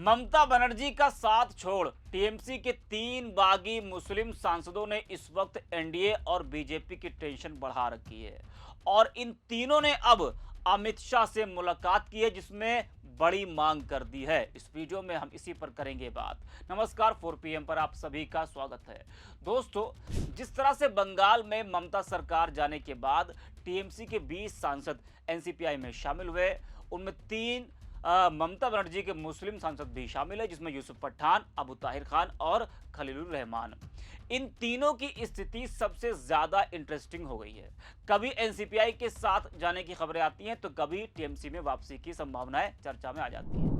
ममता बनर्जी का साथ छोड़ टीएमसी के 3 बागी मुस्लिम सांसदों ने इस वक्त एनडीए और बीजेपी की टेंशन बढ़ा रखी है और इन तीनों ने अब अमित शाह से मुलाकात की है, जिसमें बड़ी मांग कर दी है। इस वीडियो में हम इसी पर करेंगे बात। नमस्कार, 4 पीएम पर आप सभी का स्वागत है। दोस्तों, जिस तरह से बंगाल में ममता सरकार जाने के बाद टीएमसी के 20 सांसद एनसीपीआई में शामिल हुए, उनमें 3 ममता बनर्जी के मुस्लिम सांसद भी शामिल है, जिसमें यूसुफ पठान, अबू ताहिर खान और खलीलुर रहमान। इन तीनों की स्थिति सबसे ज्यादा इंटरेस्टिंग हो गई है। कभी एनसीपीआई के साथ जाने की खबरें आती हैं तो कभी टीएमसी में वापसी की संभावनाएं चर्चा में आ जाती हैं।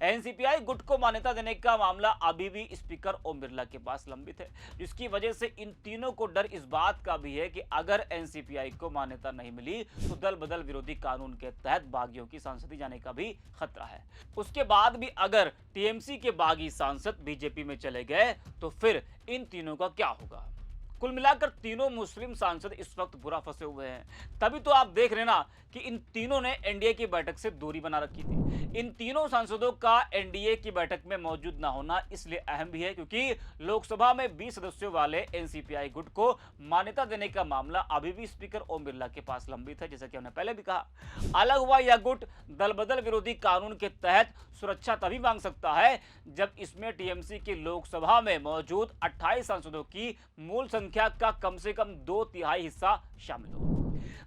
एनसीपीआई गुट को मान्यता देने का मामला अभी भी स्पीकर ओम बिरला के पास लंबित है, जिसकी वजह से इन तीनों को डर इस बात का भी है कि अगर एनसीपीआई को मान्यता नहीं मिली तो दल बदल विरोधी कानून के तहत बागियों की सांसदी जाने का भी खतरा है। उसके बाद भी अगर टीएमसी के बागी सांसद बीजेपी में चले गए तो फिर इन तीनों का क्या होगा। कुल मिलाकर तीनों मुस्लिम सांसद इस वक्त बुरा फंसे हुए हैं। तभी तो आप देख रहे ना कि इन तीनों ने एनडीए की बैठक से दूरी बना रखी थी। इन तीनों सांसदों का एनडीए की बैठक में मौजूद ना होना इसलिए अहम भी है क्योंकि लोकसभा में 20 सदस्यों वाले एनसीपीआई गुट को मान्यता देने का मामला अभी भी स्पीकर ओम बिरला के पास लंबित है। जैसा कि हमने पहले भी कहा, अलग हुआ यह गुट दल बदल विरोधी कानून के तहत सुरक्षा तभी मांग सकता है जब इसमें टीएमसी की लोकसभा में मौजूद 28 सांसदों की मूल संख्या का कम से कम 2/3 हिस्सा शामिल हो।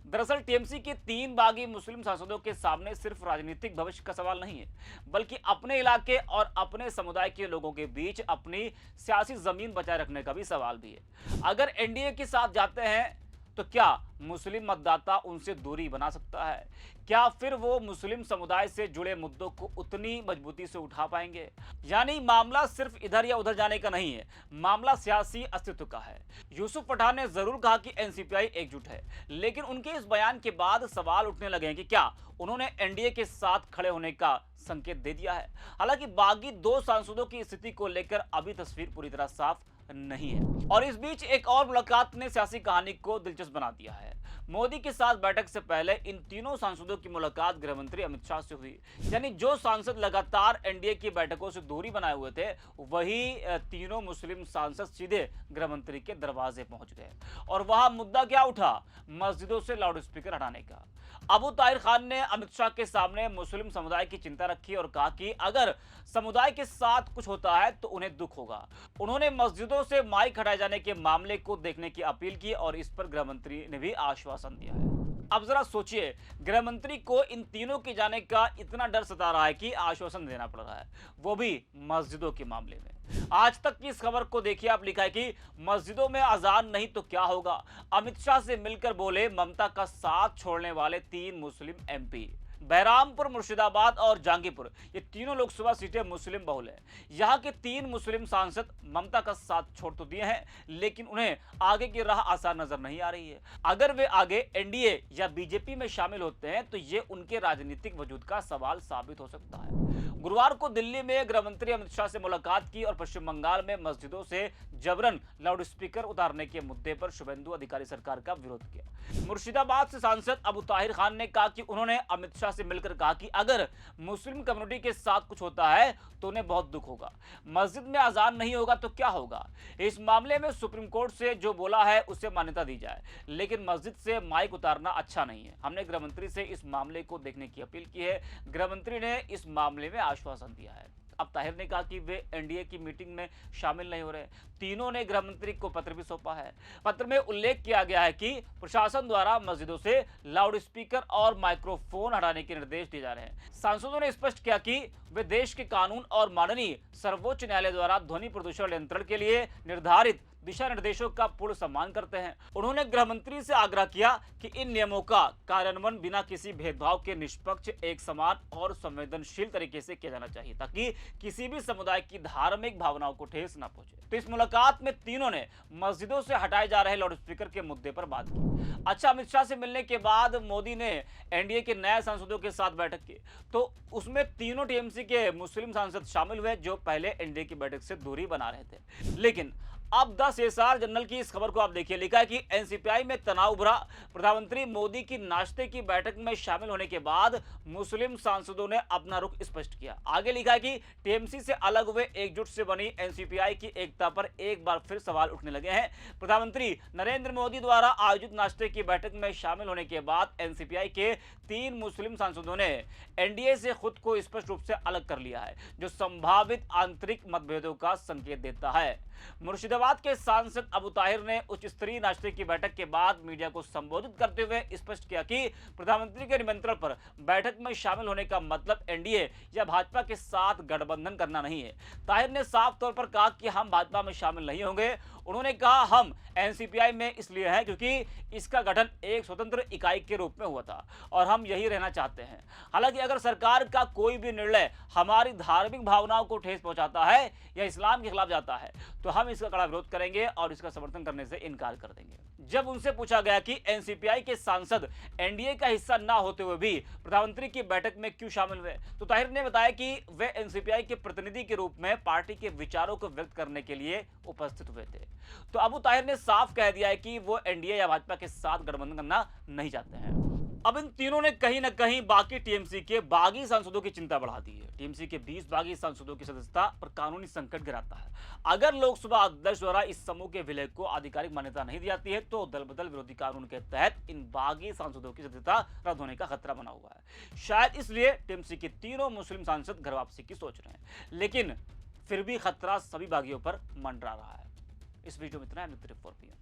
दरअसल टीएमसी के 3 बागी मुस्लिम सांसदों के सामने सिर्फ राजनीतिक भविष्य का सवाल नहीं है, बल्कि अपने इलाके और अपने समुदाय के लोगों के बीच अपनी सियासी जमीन बचाए रखने का भी सवाल भी है। अगर एनडीए के साथ जाते हैं तो क्या मुस्लिम मतदाता उनसे दूरी बना सकता है? क्या फिर वो मुस्लिम समुदाय से जुड़े मुद्दों को उतनी मजबूती से उठा पाएंगे? यानी मामला सिर्फ इधर या उधर जाने का नहीं है, मामला सियासी अस्तित्व का है। यूसुफ पठान ने जरूर कहा कि एनसीपीआई एकजुट है, लेकिन उनके इस बयान के बाद सवाल उठने लगे हैं कि क्या उन्होंने एनडीए के साथ खड़े होने का संकेत दे दिया है। हालांकि बागी 2 सांसदों की स्थिति को लेकर अभी तस्वीर पूरी तरह साफ नहीं है। और इस बीच एक और मुलाकात ने सियासी कहानी को दिलचस्प बना दिया है। मोदी के साथ बैठक से पहले इन तीनों सांसदों की मुलाकात गृहमंत्री अमित शाह से हुई। यानी जो सांसद लगातार एनडीए की बैठकों से दूरी बनाए हुए थे, वही तीनों मुस्लिम सांसद सीधे गृहमंत्री के दरवाजे पहुंच गए। और वहां मुद्दा क्या उठा? मस्जिदों से लाउडस्पीकर हटाने का। अबू ताहिर खान ने अमित शाह के सामने मुस्लिम समुदाय की चिंता रखी और कहा कि अगर समुदाय के साथ कुछ होता है तो उन्हें दुख होगा। उन्होंने मस्जिदों से माइक हटाए जाने के मामले को देखने की अपील की और इस पर गृहमंत्री ने भी आश्वासन दिया है। अब जरा सोचिए, गृहमंत्री को इन तीनों के जाने का इतना डर सता रहा है कि आश्वासन देना पड़ रहा है, वो भी मस्जिदों के मामले में। आज तक की इस खबर को देखिए, आप लिखा है कि मस्जिदों में अजान नहीं तो क्या होगा। अमित शाह से मिलकर बोले ममता का साथ छोड़ने वाले 3 मुस्लिम एमपी। बहरामपुर, मुर्शिदाबाद और जहांगीरपुर, ये तीनों लोकसभा सीटें मुस्लिम बहुल है। यहाँ के 3 मुस्लिम सांसद ममता का साथ छोड़ तो दिए हैं, लेकिन उन्हें आगे की राह आसान नजर नहीं आ रही है। अगर वे आगे एनडीए या बीजेपी में शामिल होते हैं तो ये उनके राजनीतिक वजूद का सवाल साबित हो सकता है। गुरुवार को दिल्ली में गृहमंत्री अमित शाह से मुलाकात की और पश्चिम बंगाल में मस्जिदों से जबरन लाउडस्पीकर उतारने के मुद्दे पर शुभेंदु अधिकारी सरकार का विरोध किया। मुर्शिदाबाद से सांसद अबू ताहिर खान ने कहा कि उन्होंने अमित शाह से मिलकर कहा कि अगर मुस्लिम कम्युनिटी के साथ कुछ होता है तो उन्हें बहुत दुख होगा। मस्जिद में अजान नहीं होगा तो क्या होगा? इस मामले में सुप्रीम कोर्ट से जो बोला है उसे मान्यता दी जाए, लेकिन मस्जिद से माइक उतारना अच्छा नहीं है। हमने गृहमंत्री से इस मामले को देखने की अपील की है। गृहमंत्री ने इस मामले में आश्वासन दिया है। अब ताहिर ने कहा कि वे एनडीए की मीटिंग में शामिल नहीं हो रहे। तीनों ने गृहमंत्री को पत्र भी सौंपा है। पत्र में उल्लेख किया गया है कि प्रशासन द्वारा मस्जिदों से लाउडस्पीकर और माइक्रोफोन हटाने के निर्देश दिए जा रहे हैं। सांसदों ने स्पष्ट किया कि वे देश के कानून और माननीय सर्वोच्च न्यायालय द्वारा ध्वनि प्रदूषण नियंत्रण के लिए निर्धारित दिशा निर्देशों का पूर्ण सम्मान करते हैं। उन्होंने गृहमंत्री से आग्रह किया कि इन नियमों का कार्यान्वयन बिना किसी भेदभाव के निष्पक्ष, एक समान और संवेदनशील तरीके से किया जाना चाहिए, ताकि किसी भी समुदाय की धार्मिक भावनाओं को ठेस न पहुंचे। तो इस मुलाकात में तीनों ने मस्जिदों से हटाए जा रहे लाउडस्पीकर के मुद्दे पर बात की। अच्छा, अमित शाह से मिलने के बाद मोदी ने एनडीए के नए सांसदों के साथ बैठक की, तो उसमें तीनों टीएमसी के मुस्लिम सांसद शामिल हुए जो पहले एनडीए की बैठक से दूरी बना रहे थे। लेकिन अब 10 एसआर जनरल की इस खबर को आप देखिए, लिखा है कि एनसीपीआई में तनाव उभरा, प्रधानमंत्री मोदी की नाश्ते की बैठक में शामिल होने के बाद मुस्लिम सांसदों ने अपना रुख स्पष्ट किया। आगे लिखा है कि टीएमसी से अलग हुए एकजुट से बनी एनसीपीआई की एकता पर एक बार फिर सवाल उठने लगे हैं। प्रधानमंत्री नरेंद्र मोदी द्वारा आयोजित नाश्ते की बैठक में शामिल होने के बाद एनसीपीआई के 3 मुस्लिम सांसदों ने एनडीए से खुद को स्पष्ट रूप से अलग कर लिया है, जो संभावित आंतरिक मतभेदों का संकेत देता है। मुर्शिदाबाद के सांसद अबू ताहिर ने उच्च स्तरीय नाश्ते की बैठक के बाद मीडिया को संबोधित करते हुए स्पष्ट किया कि प्रधानमंत्री के निमंत्रण पर बैठक में शामिल होने का मतलब एनडीए या भाजपा के साथ गठबंधन करना नहीं है। ताहिर ने साफ तौर पर कहा कि हम भाजपा में शामिल नहीं होंगे। उन्होंने कहा, हम एनसीपीआई में इसलिए हैं क्योंकि इसका गठन एक स्वतंत्र इकाई के रूप में हुआ था और हम यही रहना चाहते हैं। हालांकि अगर सरकार का कोई भी निर्णय हमारी धार्मिक भावनाओं को ठेस पहुंचाता है या इस्लाम के खिलाफ जाता है तो हम इसका कड़ा विरोध करेंगे और इसका समर्थन करने से इनकार कर देंगे। जब उनसे पूछा गया कि एनसीपीआई के सांसद एनडीए का हिस्सा ना होते हुए भी प्रधानमंत्री की बैठक में क्यों शामिल हुए, तो ताहिर ने बताया कि वे एनसीपीआई के प्रतिनिधि के रूप में पार्टी के विचारों को व्यक्त करने के लिए उपस्थित हुए थे। तो अबू ताहिर ने साफ कह दिया है कि वो एनडीए या भाजपा के साथ गठबंधन करना नहीं चाहते हैं। अब इन तीनों ने कहीं ना कहीं बाकी टीएमसी के बागी सांसदों की चिंता बढ़ा दी है। टीएमसी के 20 बागी सांसदों की सदस्यता पर कानूनी संकट गिराता है। अगर लोकसभा अध्यक्ष द्वारा इस समूह के विलय को आधिकारिक मान्यता नहीं दी जाती है तो दल बदल विरोधी कानून के तहत इन बागी सांसदों की सदस्यता रद्द होने का खतरा बना हुआ है। शायद इसलिए टीएमसी के तीनों मुस्लिम सांसद घर वापसी की सोच रहे हैं, लेकिन फिर भी खतरा सभी बागियों पर मंडरा रहा है। इस वीडियो में इतना है। 4 PM